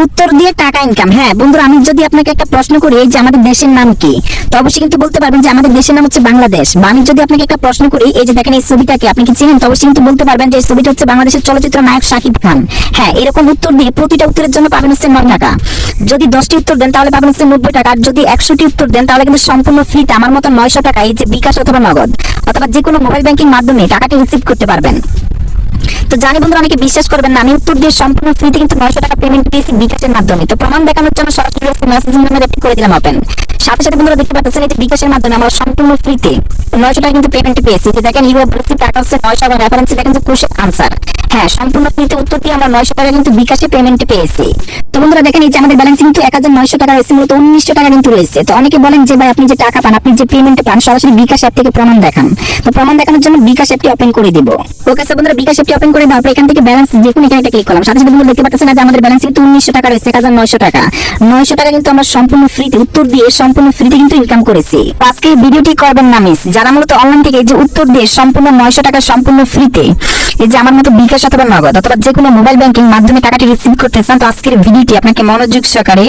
উত্তর দিয়ে টাকা ইনকাম। হ্যাঁ বন্ধুরা, আমি যদি আপনাকে একটা প্রশ্ন করি এই যে আমাদের দেশের নাম কি, তো অবশ্যই কিন্তু বলতে পারবেন যে আমাদের দেশের নাম হচ্ছে বাংলাদেশ। বা আমি যদি আপনাকে একটা প্রশ্ন করি এই যে দেখেন এই ছবিটাকে আপনি কি চিনেন, তো অবশ্যই কিন্তু বলতে পারবেন যে এই ছবিটা হচ্ছে বাংলাদেশের চলচ্চিত্র নায়ক শাকিব খান। হ্যাঁ, এরকম উত্তর দিয়ে প্রতিটা উত্তরের জন্য পাবেন হচ্ছে 9 টাকা। যদি 10টি উত্তর দেন তাহলে পাবেন হচ্ছে 90 টাকা। আর যদি 100টি উত্তর দেন তাহলে কিন্তু সম্পূর্ণ ফ্রিতে আমার মতো 900 টাকা এই যে বিকাশ অথবা নগদ অথবা যে কোনো মোবাইল ব্যাংকিং মাধ্যমে টাকাটি রিসিভ করতে পারবেন। তো জানি বন্ধুরা অনেকে বিশ্বাস করবেন না, আমি উত্তর দিয়ে সম্পূর্ণ ফ্রিতে কিন্তু 900 টাকা পেমেন্ট পেয়েছি বিকাশের মাধ্যমে। তো প্রমাণ দেখানোর জন্য সরাসরি মেসেজিং নাম্বার অ্যাড করে দিলাম ওপেন। সাথে সাথে বন্ধুরা দেখতে পাচ্ছেন এই যে বিকাশের মাধ্যমে আমরা সম্পূর্ণ ফ্রিতে 900 টাকা কিন্তু পেমেন্ট পেয়েছি। যে দেখেন ইউ হ্যাভ রিসিভড টাকা হচ্ছে 900 এবং রেফারেন্স দেখেন যে কোশ্চেন আনসার। হ্যাঁ, সম্পূর্ণ ফ্রিতে উত্তর দিয়ে আমরা 900 টাকা কিন্তু বিকাশে পেমেন্ট পেয়েছি। তো বন্ধুরা দেখেন এই যে আমাদের ব্যালেন্স কিন্তু 1900 টাকা রয়েছে, মূলত 1900 টাকা কিন্তু রয়েছে। তো অনেকে বলেন যে ভাই আপনি যে টাকা পান, আপনি যে পেমেন্ট পান সরাসরি বিকাশ অ্যাপ থেকে প্রমাণ দেখান। তো প্রমাণ দেখানোর জন্য বিকাশ অ্যাপটি ওপেন করে দিব। ওকে স্যার বন্ধুরা, বিকাশ অ্যাপটি ওপেন করে দেওয়ার পর এখান থেকে ব্যালেন্স দেখুন, এখানে একটা ক্লিক করলাম। সাথে সাথে বন্ধুরা দেখতে পাচ্ছেন যে আমাদের ব্যালেন্স কিন্তু 1900 টাকা রয়েছে, 1900 টাকা। 900 টাকা কিন্তু আমরা সম্পূর্ণ ফ্রিতে উত্তর দিয়ে সম্পূর্ণ ফ্রিতে কিন্তু ইনকাম করেছি। আজকে ভিডিওটি করবেন না মিস, যারা মূলত অনলাইন থেকে এই যে উত্তর দিয়ে সম্পূর্ণ 900 টাকা সম্পূর্ণ ফ্রিতে এই যে আমার মতো বিকাশ অথবা নগদ অথবা যে কোনো মোবাইল ব্যাংকিং মাধ্যমে টাকাটি রিসিভ করতে চান, তো আজকের ভিডিওটি আপনাকে মনোযোগ সহকারে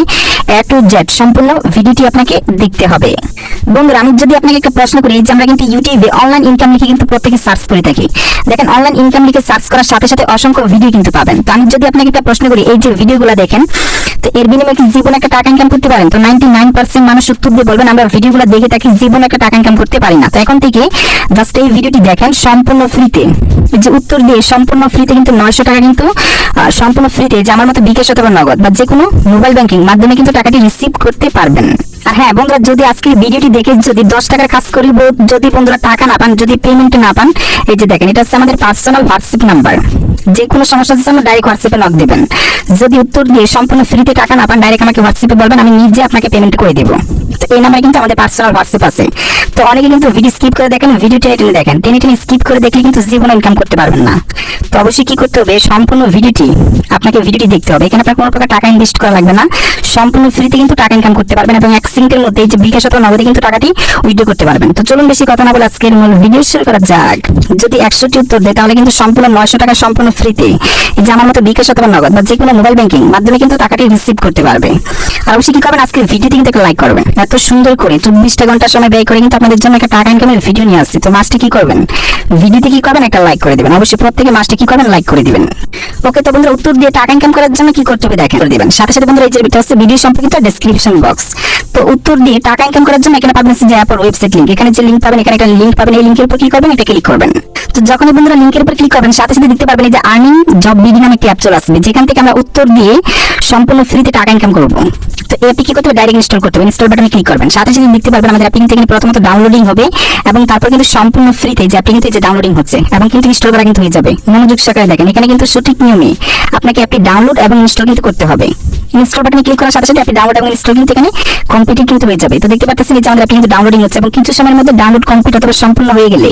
A to Z সম্পূর্ণ ভিডিওটি আপনাকে দেখতে হবে। বন্ধুরা আমি যদি আপনাকে একটা প্রশ্ন করি, এই যে আমরা কিন্তু ইউটিউবে অনলাইন ইনকাম লিখে কিন্তু প্রত্যেকে সার্চ করে থাকি। দেখেন অনলাইন ইনকাম লিখে সার্চ করার সাথে সাথে অসংখ্য ভিডিও কিন্তু পাবেন। তো আমি যদি আপনাকে একটা প্রশ্ন করি এই যে ভিডিওগুলো দেখেন, তো এর বিনিময়ে কি জীবনে একটা টাকা ইনকাম করতে পারেন? তো 99% মানুষ উত্তর দিয়ে বলবেন আমরা ভিডিওগুলো দেখে থাকি, জীবনে একটা টাকা ইনকাম করতে পারি না। তো এখন থেকে জাস্ট এই ভিডিওটি দেখেন সম্পূর্ণ ফ্রিতে, যে উত্তর দিয়ে সম্পূর্ণ ফ্রিতে কিন্তু 900 টাকা কিন্তু সম্পূর্ণ ফ্রিতে যে আমার মতো বিকাশ অথবা নগদ বা যে কোনো মোবাইল ব্যাংকিং মাধ্যমে কিন্তু টাকাটি রিসিভ করতে পারবেন। আর হ্যাঁ বন্ধুরা, যদি আজকে ভিডিওটি দেখে যদি 10 টাকার কাজ করি, যদি বন্ধুরা টাকা না পান, যদি পেমেন্ট না পান, এই যে দেখেন এটা হচ্ছে আমাদের পার্সোনাল হোয়াটসঅ্যাপ নাম্বার। যে কোনো সমস্যার জন্য ডাইরেক্ট হোয়াটসঅ্যাপে নক দিবেন। যদি উত্তর দিয়ে সম্পূর্ণ ফ্রিতে টাকা না পান, ডাইরেক্ট আমাকে হোয়াটসঅ্যাপে বলবেন, আমি নিজে আপনাকে পেমেন্ট করে দেব। তো এই নাম্বারে কিন্তু আমাদের পার্সোনাল হোয়াটসঅ্যাপ আছে। তো অনেকে কিন্তু ভিডিও স্কিপ করে দেখেন, ভিডিও টেনে টেনে দেখেন, টেনে টেনে স্কিপ করে দেখলে কিন্তু জীবনে ইনকাম করতে পারবেন না। তো অবশ্যই কি করতে হবে, সম্পূর্ণ ভিডিওটি আপনাকে দেখতে হবে। এখানে আপনার কোনো প্রকার টাকা ইনভেস্ট করা লাগবে না, সম্পূর্ণ ফ্রিতে কিন্তু টাকা ইনকাম করতে পারবেন এবং 1 সেকেন্ডের মধ্যে এই যে বিকাশ অথবা নগদে কিন্তু টাকাটি উইথড্র করতে পারবেন। তো চলুন বেশি কথা না বলে আজকের মূল ভিডিও শুরু করা যাক। যদি 100টি উত্তর দেয় তাহলে কিন্তু সম্পূর্ণ 900 টাকা সম্পূর্ণ ফ্রিতে এই যে আমার মতো বিকাশ অথবা নগদ বা যে কোনো মোবাইল ব্যাংকিং মাধ্যমে কিন্তু টাকাটি রিসিভ করতে পারবে। আর অবশ্যই কি করবেন, আজকের ভিডিওটি কিন্তু একটা লাইক করবেন। এত সুন্দর করে 24টা ঘন্টা সময় ব্যয় করে কিন্তু আপনাদের জন্য একটা টাকা ইনকামের ভিডিও নিয়ে আসছি। তো মাস্টে কি করবেন, ভিডিওতে কি করবেন, একটা লাইক করে দিবেন। অবশ্যই প্রত্যেকে মাস্টে কি করবেন, লাইক করে দিবেন। ওকে, তো বন্ধুরা উত্তর দিয়ে টাকা ইনকাম করার জন্য কি করতে হবে দেখেন, করে দিবেন। সাথে সাথে বন্ধুরা এই যে এটা হচ্ছে ভিডিও সম্পর্কিত ডেসক্রিপশন বক্স। তো উত্তর দিয়ে টাকা ইনকাম করার জন্য এখানে পাবেন যে অ্যাপ ওয়েবসাইট লিংক। এখানে যে লিংক পাবেন, এখানে একটা লিংক পাবেন, এই লিংকের উপর ক্লিক করবেন, এটা ক্লিক করবেন। তো যখনই বন্ধুরা লিংকের উপর ক্লিক করবেন সাথে সাথে দেখতে পাবেন এই যে আর্নিং জব বিডি নামে একটি অ্যাপ চলে আসবে, যেখান থেকে আমরা উত্তর দিয়ে সম্পূর্ণ ফ্রিতে টাকা ইনকাম করব। তো এই অ্যাপটি কি করতে হবে, ডাইরেক্ট ইনস্টল করতে হবে। ইনস্টল বাটনে ক্লিক করবেন, সাথে সাথে দেখতে পারবেন আমাদের অ্যাপটি কিন্তু প্রথমত ডাউনলোডিং হবে এবং তারপর কিন্তু সম্পূর্ণ ফ্রিতে যে অ্যাপটি কিন্তু এই যে ডাউনলোডিং হচ্ছে এবং কিন্তু ইনস্টল করা কিন্তু হয়ে যাবে। মনোযোগ সহকারে দেখেন, এখানে কিন্তু সঠিক নিয়মে আপনাকে অ্যাপটি ডাউনলোড এবং ইনস্টল কিন্তু করতে হবে। ইনস্টল বাটনে ক্লিক করার সাথে সাথে অ্যাপটি ডাউনলোড এবং ইনস্টল কিন্তু এখানে কমপ্লিট কিন্তু হয়ে যাবে। তো দেখতে পাচ্ছেন যে আমাদের অ্যাপটি কিন্তু ডাউনলোডিং হচ্ছে এবং কিছু সময়ের মধ্যে ডাউনলোড কমপ্লিট অথবা সম্পূর্ণ হয়ে গেলে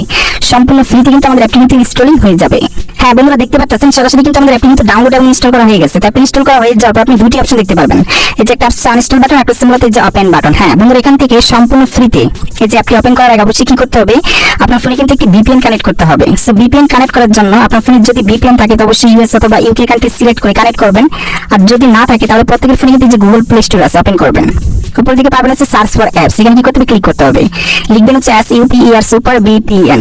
সম্পূর্ণ ফ্রিতে কিন্তু আমাদের অ্যাপটি কিন্তু ইনস্টলিং হয়ে যাবে। হ্যাঁ বন্ধুরা দেখতে পাচ্ছেন সরাসরি কিন্তু আমাদের অ্যাপটি কিন্তু ডাউনলোড এবং ইনস্টল করা হয়ে গেছে। তো অ্যাপটি ইনস্টল করা হয়ে যাওয়ার পর আপনি দুটি অপশন দেখতে পারবেন, এই যে একটা হচ্ছে আনইনস্টল বাটন, একটা হচ্ছে মূলত এই যে ওপেন বাটন। হ্যাঁ বন্ধুরা, এখান থেকে সম্পূর্ণ ফ্রিতে এই যে অ্যাপটি ওপেন করার আগে অবশ্যই কি করতে হবে, আপনার ফোনে কিন্তু একটি VPN কানেক্ট করতে হবে। সো VPN কানেক্ট করার জন্য আপনার ফোনে যদি VPN থাকে তো অবশ্যই US অথবা UK কান্ট্রি সিলেক্ট করে কানেক্ট করবেন। আর যদি না থাকে তাহলে প্রত্যেকের ফোনে কিন্তু যে গুগল প্লে স্টোর আছে ওপেন করবেন। উপর দিকে পাবেন হচ্ছে সার্চ ফর অ্যাপস, এখানে কি করতে হবে, ক্লিক করতে হবে। লিখবেন হচ্ছে SUPER সুপার VPN,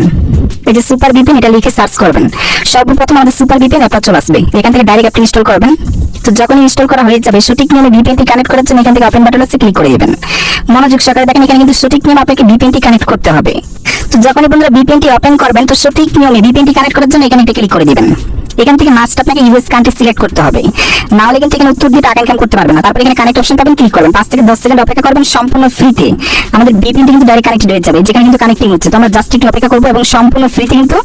এই যে সুপার VPN এটা লিখে সার্চ করবেন। সর্বপ্রথম আমাদের সুপার VPN অ্যাপটা চলে আসবে, এখান থেকে ডাইরেক্ট অ্যাপটি ইনস্টল করবেন। তো যখন ইনস্টল করা হয়ে যাবে সঠিক নিয়মে VPNটি কানেক্ট করার জন্য এখান থেকে ওপেন বাটন আছে ক্লিক করে দিবেন। মনোযোগ সহকারে দেখেন, এখানে কিন্তু সঠিক নিয়মে আপনাকে VPNটি কানেক্ট করতে হবে। তো যখনই বন্ধুরা VPNটি ওপেন করবেন তো সঠিক নিয়মে VPNটি কানেক্ট করার জন্য এখানে একটা ক্লিক করে দিবেন। এখান থেকে মাস্ট আপনাকে US কান্ট্রি সিলেক্ট করতে হবে, না হলে কিন্তু এখানে উত্তর দিয়ে টাকা ইনকাম করতে পারবেন না। তারপর এখানে কানেক্ট অপশন পাবেন, ক্লিক করবেন। 5 থেকে 10 সেকেন্ড অপেক্ষা করবেন, সম্পূর্ণ ফ্রিতে আমাদের VPNটি কিন্তু ডাইরেক্ট কানেক্টেড হয়ে যাবে। যেখানে কিন্তু কানেক্টিং হচ্ছে, তো আমরা জাস্ট একটু অপেক্ষা করব এবং সম্পূর্ণ ফ্রিতে কিন্তু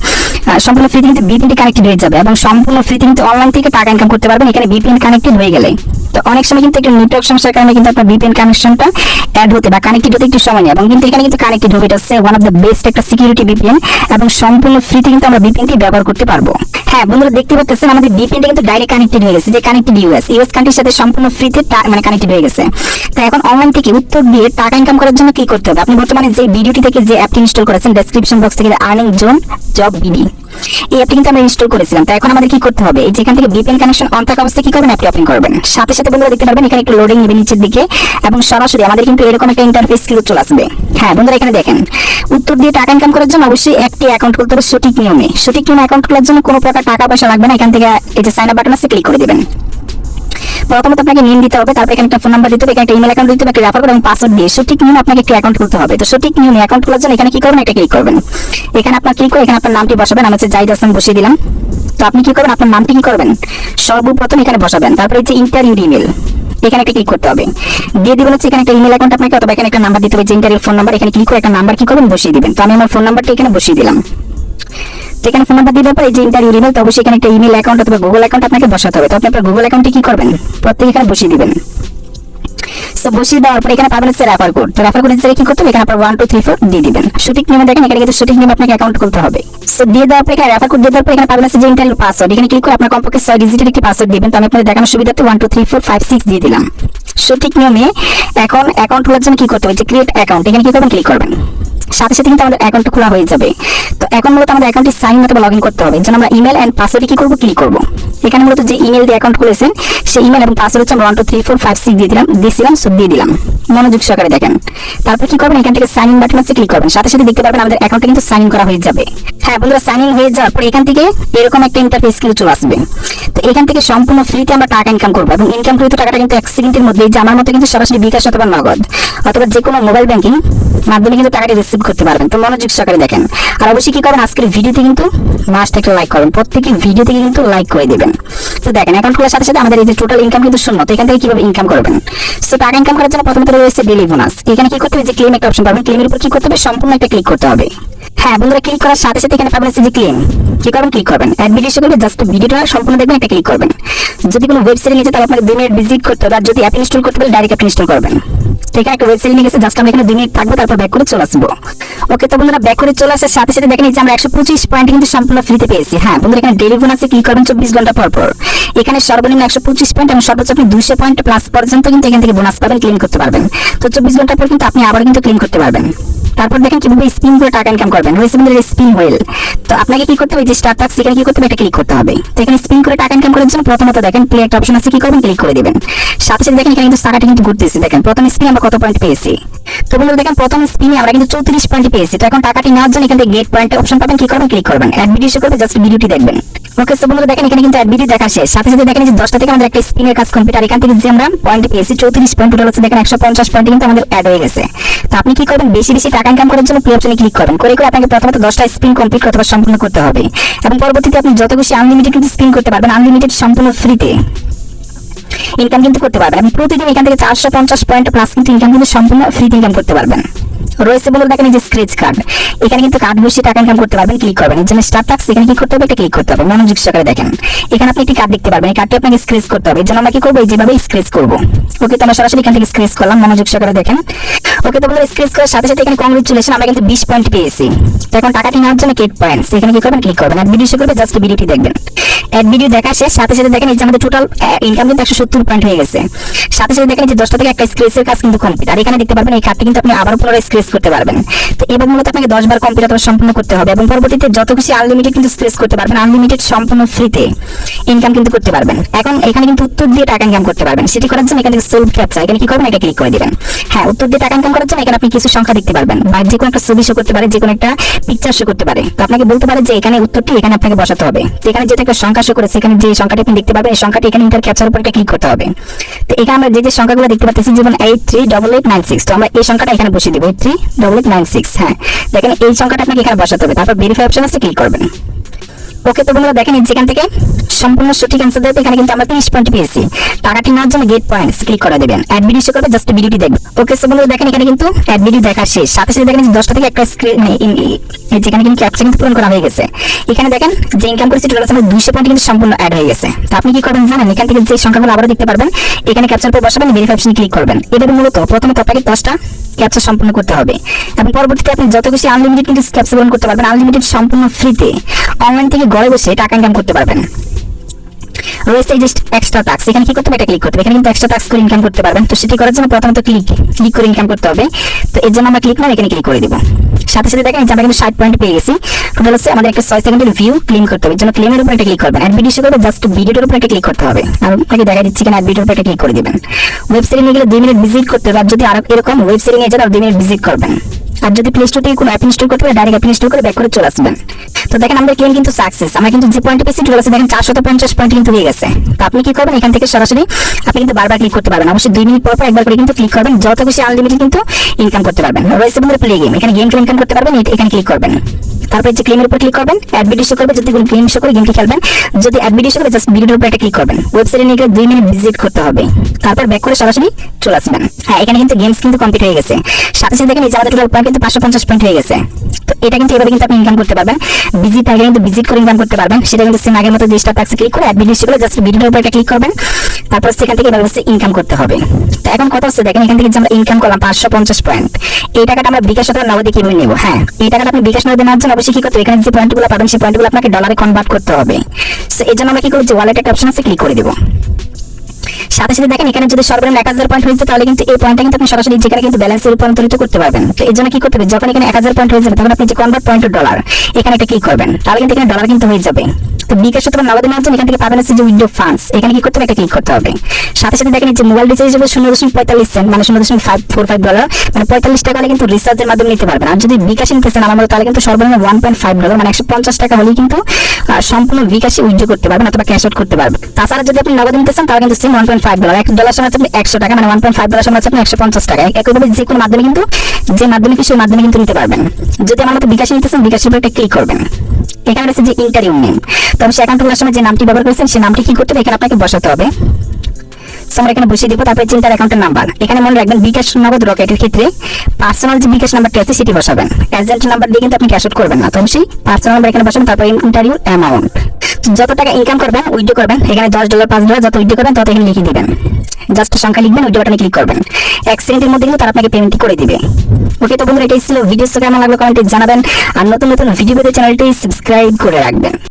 VPNটি কানেক্টেড হয়ে যাবে এবং সম্পূর্ণ ফ্রিতে কিন্তু অনলাইন থেকে টাকা ইনকাম করতে পারবেন এখানে VPN কানেক্টেড হয়ে গেলে। তো অনেক সময় কিন্তু একটু নেটওয়ার্ক সমস্যার কারণে কিন্তু আপনার VPN কানেকশনটা অ্যাড হতে বা কানেক্টেড হতে একটু সময় নেয় এবং কিন্তু এখানে কিন্তু কানেক্টেড হবে। এটা হচ্ছে ওয়ান অফ দ্য বেস্ট একটা সিকিউরিটি VPN এবং সম্পূর্ণ ফ্রিতে কিন্তু আমরা VPNটি ব্যবহার করতে পারবো। হ্যাঁ বন্ধুরা দেখতে পাচ্ছেন আমাদের VPNটা কিন্তু ডাইরেক্ট কানেক্টেড হয়ে গেছে, যে কানেক্টেড US কান্ট্রির সাথে সম্পূর্ণ ফ্রিতে মানে কানেক্টেড হয়ে গেছে। তো এখন অনলাইন থেকে উত্তর দিয়ে টাকা ইনকাম করার জন্য কি করতে হবে, আপনি বর্তমানে যে ভিডিওটি থেকে যে অ্যাপটি ইনস্টল করেছেন ডেসক্রিপশন বক্স থেকে আর্নিং জোন জব বিডি এই অ্যাপটি কিন্তু আমরা ইনস্টল করেছিলাম। তো এখন আমাদের কি করতে হবে, এই যেখান থেকে VPN কানেকশন অন থাকা অবস্থায় কি করবেন, অ্যাপটি ওপেন করবেন। সাথে সাথে বন্ধুরা দেখতে পারবেন এখানে একটু লোডিং নেবে নিচের দিকে এবং সরাসরি আমাদের কিন্তু এরকম একটা ইন্টারফেস কিন্তু চলে আসবে। হ্যাঁ বন্ধুরা এখানে দেখেন, উত্তর দিয়ে টাকা ইনকাম করার জন্য অবশ্যই একটি অ্যাকাউন্ট খুলতে হবে সঠিক নিয়মে। সঠিক নিয়মে অ্যাকাউন্ট খোলার জন্য কোনো প্রকার টাকা পয়সা লাগবে না। এখান থেকে এই যে সাইন আপ বাটন আছে ক্লিক করে দিবেন। প্রথমত আপনাকে নেম দিতে হবে, তারপর এখানে একটা ফোন নাম্বার দিতে হবে, এখানে একটা ইমেল অ্যাকাউন্ট দিতে হবে, একটা রেফার কোড এবং পাসওয়ার্ড দিয়ে সঠিক নিয়মে আপনাকে একটা অ্যাকাউন্ট খুলতে হবে। তো সঠিক নিয়মে অ্যাকাউন্ট খোলার জন্য এখানে কি করবেন, এটা ক্লিক করবেন। এখানে আপনার ক্লিক করে এখানে আপনার নামটি বসাবেন। আমি হচ্ছে জাহিদ হাসান বসিয়ে দিলাম। তো আপনি কি করবেন, আপনার নামটি কি করবেন সর্বপ্রথম এখানে বসাবেন। তারপরে এই যে ইন্টার ইউর ইমেল এখানে একটা ক্লিক করতে হবে, দিয়ে দিবেন হচ্ছে এখানে একটা ইমেল অ্যাকাউন্ট আপনাকে অথবা এখানে একটা নাম্বার দিতে হবে, যে ইন্টারের ফোন নাম্বার। এখানে ক্লিক করে একটা নাম্বার কি করবেন বসিয়ে দিবেন। তো আমি আমার ফোন নাম্বারটা এখানে বসিয়ে দিলাম। এখানে ফোন নাম্বার দেওয়ার পর এই যে ইন্টারভিউ ইমেল, তো অবশ্যই এখানে একটা ইমেল অ্যাকাউন্ট অথবা গুগল অ্যাকাউন্ট আপনাকে বসাতে হবে। তো আপনি আপনার গুগল অ্যাকাউন্টে কি করবেন, প্রত্যেকে এখানে বসিয়ে দিবেন। সো বসিয়ে দেওয়ার পর এখানে পাবেন হচ্ছে রেফার কোড। তো রেফার কোডের জায়গায় কি করতে হবে, এখানে আপনার 1 2 3 4 দিয়ে দিবেন। সঠিক নিয়মে দেখেন এখানে কিন্তু সঠিক নিয়মে আপনাকে অ্যাকাউন্ট খুলতে হবে। সো দিয়ে দেওয়ার পর এখানে রেফার কোড দিয়ে দেওয়ার পর এখানে পাবেন হচ্ছে যে ইন্টারভিউ পাসওয়ার্ড। এখানে ক্লিক করে আপনার কমপক্ষে 6 ডিজিটের একটি পাসওয়ার্ড দিবেন। তো আমি আপনাদের দেখানোর সুবিধার্থে 1 2 3 4 5 6 দিয়ে দিলাম। সঠিক নিয়মে এখন অ্যাকাউন্ট খোলার জন্য কি করতে হবে, যে ক্রিয়েট অ্যাকাউন্ট এখানে কি করবেন, ক্লিক করবেন। সাথে সাথে কিন্তু আমাদের অ্যাকাউন্ট খোলা হয়ে যাবে। তো এখন মূলত আমাদের অ্যাকাউন্টে সাইন অথবা লগইন করতে হবে। এর জন্য আমরা ইমেল এন্ড পাসওয়ার্ডে কি করব, ক্লিক করব। এখানে মূলত যে ইমেল দিয়ে অ্যাকাউন্ট খুলেছেন সেই ইমেল এবং পাসওয়ার্ড হচ্ছে আমরা 1 2 3 4 5 6 দিয়েছিলাম। সব দিয়ে দিলাম, মনোযোগ সহকারে দেখেন। তারপর কি করবেন, এখান থেকে সাইন ইন বাটন আছে ক্লিক করবেন। সাথে সাথে দেখতে পারবেন আমাদের অ্যাকাউন্টে কিন্তু সাইন ইন করা হয়ে যাবে। হ্যাঁ বন্ধুরা, সাইন ইন হয়ে যাওয়ার পর এখান থেকে এরকম একটা ইন্টারফেস কিন্তু চলে আসবে। তো এখান থেকে সম্পূর্ণ ফ্রিতে আমরা টাকা ইনকাম করব এবং ইনকাম কৃত টাকাটা কিন্তু 1 সেকেন্ডের মধ্যেই যে আমার মতো কিন্তু সরাসরি বিকাশ অথবা নগদ অথবা যে কোনো মোবাইল ব্যাংকিং মাধ্যমে কিন্তু টাকাটি রিসিভ করতে পারবেন। তো মনোযোগ সহকারে দেখেন। আর অবশ্যই কি করবেন, আজকের ভিডিওতে কিন্তু মাস্ট একটা লাইক করবেন, প্রত্যেকটি ভিডিও থেকে কিন্তু লাইক করে দিবেন। তো দেখেন অ্যাকাউন্ট খোলার সাথে সাথে আমাদের এই যে টোটাল ইনকাম কিন্তু শূন্য। তো এখান থেকে কিভাবে ইনকাম করবেন, সো টাকা ইনকাম করার জন্য প্রথমত রয়েছে ডেইলি বোনাস। এখানে কি করতে হবে, যে ক্লেম একটা অপশন পাবেন, ক্লেমের উপর কি করতে হবে, সম্পূর্ণ একটা ক্লিক করতে হবে। হ্যাঁ বন্ধুরা, ক্লিক করার সাথে সাথে এখানে পাবেন যে ক্লেম, কি করবেন, ক্লিক করবেন। অ্যাড ভিডিও করবে, জাস্ট ভিডিওটা সম্পূর্ণ দেখবেন, এটা ক্লিক করবেন। যদি কোনো ওয়েবসাইটে নিয়ে তাহলে আপনাকে 2 মিনিট ভিজিট করতে হবে, আর যদি অ্যাপ ইনস্টল করতে হলে ডাইরেক্ট অ্যাপ ইনস্টল করবেন। তো এখানে একটা ওয়েবসাইট নিয়ে গেছে, জাস্ট আমরা এখানে 2 মিনিট থাকবো, তারপর ব্যাক করে চলে আসবো। ওকে, তো বন্ধুরা ব্যাক করে চলে আসার সাথে সাথে দেখেন এই যে আমরা 125 পয়েন্ট কিন্তু সম্পূর্ণ ফ্রিতে পেয়েছি। হ্যাঁ বন্ধুরা, এখানে ডেইলি বোনাসে ক্লিক করবেন 24 ঘন্টা পর পর। এখানে সর্বনিম্ন 125 পয়েন্ট এবং সর্বোচ্চ আপনি 200 পয়েন্ট প্লাস পর্যন্ত কিন্তু এখান থেকে বোনাস পাবেন, ক্লেম করতে পারবেন। তো 24 ঘন্টা পর কিন্তু আপনি আবার কিন্তু ক্লেম করতে পারবেন। তারপর দেখেন কিভাবে স্পিন করে টাকা ইনকাম করবেন। রয়েছে বন্ধুরা স্পিন হুইল। তো আপনাকে কি করতে হবে, যে স্টার টাক্স এখানে কি করতে হবে, এটা ক্লিক করতে হবে। তো এখানে স্পিন করে টাকা ইনকাম করার জন্য প্রথমত দেখেন প্লে একটা অপশন আছে, কি করবেন, ক্লিক করে দিবেন। সাথে সাথে দেখেন এখানে কিন্তু টাকাটা কিন্তু ঘুরতেছে। দেখেন প্রথম স্পিনে আমরা কত পয়েন্ট পেয়েছি। তো বন্ধুরা দেখেন প্রথম স্পিনে আমরা কিন্তু 34 পয়েন্ট পেয়েছি। তো এখন টাকাটি নেওয়ার জন্য এখান থেকে গেট পয়েন্ট অপশন পাবেন, কি করবেন, ক্লিক করবেন। অ্যাড ভিডিও শো করবে, জাস্ট ভিডিওটি দেখবেন। ওকে, সো বন্ধুরা দেখেন এখানে কিন্তু অ্যাড ভিডিও দেখা শেষ। সাথে সাথে দেখেন যে 10টা থেকে আমাদের একটা স্পিনের কাজ কমপ্লিট। আর এখান থেকে যে আমরা পয়েন্ট পেয়েছি 34 পয়েন্ট, টোটাল হচ্ছে দেখেন 150 পয়েন্ট কিন্তু আমাদের অ্যাড হয়ে গেছে। তো আপনি কি করবেন, বেশি বেশি টাকা ইনকাম করার জন্য প্লে অপশনে ক্লিক করবেন। করে আপনাকে প্রথমত 10টা স্পিন কমপ্লিট করতে বা সম্পূর্ণ করতে হবে এবং পরবর্তীতে আপনি যত খুশি আনলিমিটেড কিন্তু স্পিন করতে পারবেন, আনলিমিটেড সম্পূর্ণ ফ্রিতে ইনকাম কিন্তু করতে পারবেন। এবং প্রতিদিন এখান থেকে 450 পয়েন্ট প্লাস কিন্তু ইনকাম কিন্তু সম্পূর্ণ ফ্রিতে ইনকাম করতে পারবেন। রয়েছে বলে দেখেন এই যে স্ক্র্যাচ কার্ড, এখানে কিন্তু কার্ড বসিয়ে টাকা ইনকাম করতে পারবেন, ক্লিক করবেন। এর জন্য স্টার টাক্স এখানে কি করতে হবে, এটা ক্লিক করতে হবে। মনোযোগ সহকারে দেখেন, এখানে আপনি একটি কার্ড দেখতে পারবেন, এই কার্ডটি আপনাকে স্ক্র্যাচ করতে হবে। এর জন্য আমরা কি করব, এই যেভাবে স্ক্র্যাচ করব। ওকে, তো আমরা সরাসরি এখান থেকে স্ক্র্যাচ করলাম, মনোযোগ সহকারে দেখেন। ওকে, তো বন্ধুরা স্ক্র্যাচ করার সাথে সাথে এখানে কংগ্রেচুলেশন, আমরা কিন্তু 20 পয়েন্ট পেয়েছি। তো এখন টাকাটি নেওয়ার জন্য গেট পয়েন্টস এখানে কি করবেন, ক্লিক করবেন। আর ভিডিও শো করবে, জাস্ট ভিডিওটি দেখবেন। অ্যাড ভিডিও দেখা শেষ। সাথে সাথে দেখেন এই যে আমাদের টোটাল ইনকাম কিন্তু 170 পয়েন্ট হয়ে গেছে। সাথে সাথে দেখেন যে 10টা থেকে একটা স্ক্র্যাচের কাজ কিন্তু কমপ্লিট। আর এখানে দেখতে পারবেন এই কার্ডটি কিন্তু আপনি আবার পুনরায় স্ক্র্যাচ করতে পারবেন। তো এবার মূলত আপনাকে 10 বার কমপ্লিট অথবা সম্পূর্ণ করতে হবে এবং পরবর্তীতে যত খুশি আনলিমিটেড কিন্তু স্ক্র্যাচ করতে পারবেন, আনলিমিটেড সম্পূর্ণ ফ্রিতে ইনকাম কিন্তু করতে পারবেন। এখন এখানে কিন্তু উত্তর দিয়ে টাকা ইনকাম করতে পারবেন। সেটি করার জন্য এখানে সলভ ক্যাপচা, এখানে কি করবেন, এটা ক্লিক করে দিবেন। হ্যাঁ, উত্তর দিয়ে টাকা ইনকাম করার জন্য এখানে আপনি কিছু সংখ্যা দেখতে পারবেন বা যে কোনো একটা ছবি শো করতে পারে, যে কোনো একটা পিকচার শো করতে পারে। তো আপনাকে বলতে পারে যে এখানে উত্তরটি এখানে আপনাকে বসাতে হবে। তো এখানে যেটা একটা সংখ্যা শো করেছে, এখানে যে সংখ্যাটি আপনি দেখতে পাবেন এই সংখ্যাটি এখানে ইন্টার ক্যাপচার উপর ক্লিক করতে হবে। তো এখানে আমরা যে সংখ্যাগুলো দেখতে পাচ্ছি, যেমন 838896, তো আমরা এই সংখ্যাটা এখানে বসিয়ে দেব 838896। হ্যাঁ দেখেন এই সংখ্যাটা আপনাকে এখানে বসাতে হবে। তারপর ভেরিফাই অপশন আছে, ক্লিক করবেন। ওকে, তো বন্ধুরা দেখেন যেখান থেকে সম্পূর্ণ সঠিক অ্যান্সার দেবে, এখানে কিন্তু আমরা 30 পয়েন্ট পেয়েছি। টাকাটি নেওয়ার জন্য গেট পয়েন্টস ক্লিক করে দেবেন। অ্যাড ভিডিও শো করবে, জাস্ট ভিডিওটি দেখবেন। ওকে, সো বন্ধুরা দেখেন এখানে কিন্তু অ্যাড ভিডিও দেখা শেষ। সাথে সাথে দেখেন 10টা থেকে একটা স্ক্রিন যেখানে কিন্তু ক্যাপচা কিন্তু পূরণ করা হয়ে গেছে। এখানে দেখেন যে ইনকাম করেছি টোটাল আমাদের 200 পয়েন্ট কিন্তু সম্পূর্ণ অ্যাড হয়ে গেছে। তো আপনি কি করবেন জানেন, এখান থেকে যে সংখ্যাগুলো আবারও দেখতে পারবেন, এখানে ক্যাপচার উপর বসাবেন, ভেরিফাই অপশনে ক্লিক করবেন। এভাবে মূলত প্রথমত আপনাকে 10টা ক্যাপচা সম্পূর্ণ করতে হবে এবং পরবর্তীতে আপনি যত খুশি আনলিমিটেড কিন্তু ক্যাপচা পূরণ করতে পারবেন, আনলিমিটেড সম্পূর্ণ ফ্রিতে অনলাইন থেকে ঘরে বসে টাকা ইনকাম করতে পারবেন। রয়েছে এই যে এক্সট্রা টাস্ক, এখানে কি করতে হবে, এটা ক্লিক করতে হবে। এখানে কিন্তু এক্সট্রা টাস্ক করে ইনকাম করতে পারবেন। তো সেটি করার জন্য প্রথমত ক্লিক করে ইনকাম করতে হবে। তো এর জন্য আমরা ক্লিক না এখানে ক্লিক করে দিব। সাথে সাথে দেখেন যে আমরা কিন্তু 60 পয়েন্ট পেয়ে গেছি। টোটাল হচ্ছে আমাদের একটা 6 সেকেন্ডের ভিউ ক্লেম করতে হবে। এর জন্য ক্লেমের উপর একটা ক্লিক করবেন। অ্যাড ভিডিও করবে, জাস্ট ভিডিওর উপর একটা ক্লিক করতে হবে। আর আপনাকে দেখা দিচ্ছি কিনা, অ্যাড ভিডিওর উপর একটা ক্লিক করে দিবেন। ওয়েবসাইটে নিয়ে গেলে 2 মিনিট ভিজিট করতে হবে। আর যদি আরো এরকম ওয়েবসাইটে নিয়ে যান আর 2 মিনিট ভিজিট করবেন। আর যদি প্লে স্টোর থেকে কোনো অ্যাপ ইনস্টল করতে হবে, ডাইরেক্ট অ্যাপ ইনস্টল করে ব্যাক করে চলে আসবেন। তো দেখেন আমাদের ক্লেম কিন্তু সাকসেস। আমরা কিন্তু যে পয়েন্ট পেয়েছি টোটাল দেখেন 450 পয়েন্ট কিন্তু হয়ে গেছে। তো আপনি কি করবেন, এখান থেকে সরাসরি আপনি কিন্তু বারবার ক্লিক করতে পারবেন। অবশ্যই 2 মিনিট পর একবার করে কিন্তু ক্লিক করবেন। যত বেশি আনলিমিটেড কিন্তু ইনকাম করতে পারবেন। রয়েছে বন্ধুরা প্লে গেম, এখানে গেম ইনকাম করতে পারবেন। এখানে ক্লিক করবেন। তারপরে যে ক্লেমের উপর ক্লিক করবেন, অ্যাড ভিডিও শো করবে। যদি কোনো গেম শো করে গেমটি খেলবেন, যদি অ্যাড ভিডিও শো করে জাস্ট ভিডিওর উপর একটা ক্লিক করবেন। ওয়েবসাইটে নিয়ে গিয়ে 2 মিনিট ভিজিট করতে হবে। তারপর ব্যাক করে সরাসরি চলে আসবেন। হ্যাঁ, এখানে কিন্তু গেমস কিন্তু কমপ্লিট হয়ে গেছে। সাথে সাথে দেখেন এই যে আমাদের টোটাল পয়েন্ট কিন্তু 550 পয়েন্ট হয়ে গেছে। তো এটা কিন্তু এভাবে কিন্তু আপনি ইনকাম করতে পারবেন। ভিজিট আগে কিন্তু ভিজিট করে ইনকাম করতে পারবেন। সেটা কিন্তু সেম আগের মতো যে স্টার টাক্সে ক্লিক করে অ্যাড ভিডিও শো করে জাস্ট ভিডিওর উপর একটা ক্লিক করবেন। তারপর সেখান থেকে এভাবে ইনকাম করতে হবে। তো এখন কথা হচ্ছে দেখেন এখান থেকে যে আমরা ইনকাম করলাম 550 পয়েন্ট, এই টাকাটা আমরা বিকাশ অথবা নগদে কিভাবে নেব? হ্যাঁ, এই টাকাটা আপনি বিকাশ নগদে নেওয়ার জন্য অবশ্যই কি করতে হবে, এখানে যে পয়েন্টগুলো পাবেন সেই পয়েন্টগুলো আপনাকে ডলারে কনভার্ট করতে হবে। সো এই জন্য আমরা কি করব, যে ওয়ালেট একটা অপশন আছে ক্লিক করে দেব। সাথে সাথে দেখেন এখানে যদি সর্বনিম্ন 1000 পয়েন্ট হয়েছে তাহলে কিন্তু এই পয়েন্টটা কিন্তু আপনি সরাসরি যেখানে কিন্তু ব্যালেন্সে রূপান্তরিত করতে পারবেন। তো এর জন্য কি করতে হবে, যখন এখানে 1000 পয়েন্ট হয়ে যাবে তখন আপনি যে কনভার্ট পয়েন্ট টু ডলার এখানে একটা ক্লিক করবেন। তাহলে কিন্তু এখানে ডলার কিন্তু হয়ে যাবে। তো বিকাশ অথবা নগদে নেওয়ার জন্য এখান থেকে পাবেন হচ্ছে যে উইথড্র ফান্ডস, এখানে কি করতে হবে, একটা ক্লিক করতে হবে। সাথে সাথে দেখেন যে মোবাইল রিচার্জ হিসেবে 0.45 সেন্ট মানে 0.545 ডলার মানে 45 টাকা হলে কিন্তু রিচার্জের মাধ্যমে নিতে পারবেন। আর যদি বিকাশ নিতে চান আমার মতো তাহলে কিন্তু সর্বনিম্ন 1.5 ডলার মানে 150 টাকা হলেই কিন্তু সম্পূর্ণ বিকাশে উইথড্র করতে পারবেন অথবা ক্যাশ আউট করতে পারবেন। তাছাড়া যদি আপনি নগদে নিতে চান তাহলে কিন্তু সেম 1.5 ডলার, 1 ডলার সমান আপনি 100 টাকা মানে 1.5 ডলার সমান আপনি 150 টাকা। একইভাবে যে কোনো মাধ্যমে কিন্তু যে মাধ্যমে কি সেই মাধ্যমে কিন্তু নিতে পারবেন। যদি আমার মতো বিকাশে নিতে চান বিকাশের উপর একটা ক্লিক করবেন। এখানে রয়েছে যে ইন্টারভিউ নেম, তো অবশ্যই অ্যাকাউন্ট খোলার সময় যে নামটি ব্যবহার করেছেন সেই নামটি কি করতে হবে, এখানে আপনাকে বসাতে হবে। আমরা এখানে বসিয়ে দিব। তারপরে চিন্তার অ্যাকাউন্টের নাম্বার এখানে মনে রাখবেন, বিকাশ নগদ রকেটের ক্ষেত্রে পার্সোনাল যে বিকাশ নাম্বারটি আছে সেটি বসাবেন। এজেন্ট নাম্বার দিয়ে কিন্তু আপনি ক্যাশ আউট করবেন না। তো অবশ্যই পার্সোনাল নাম্বার এখানে বসাবেন। তারপরে ইন্টারভিউ অ্যামাউন্ট, যত টাকা ইনকাম করবেন উইথড্র করবেন এখানে 10 ডলার 5 ডলার যত উইথড্র করবেন তত এখানে লিখে দিবেন। জাস্ট সংখ্যা লিখবেন, উইথড্র বাটনে ক্লিক করবেন। 1 সেকেন্ডের মধ্যে কিন্তু তারা আপনাকে পেমেন্টটি করে দিবে। ওকে, তো বন্ধুরা এটাই ছিল ভিডিও। কেমন লাগলো কমেন্টে জানাবেন। আর নতুন নতুন ভিডিও পেতে চ্যানেলটি সাবস্ক্রাইব করে রাখবেন।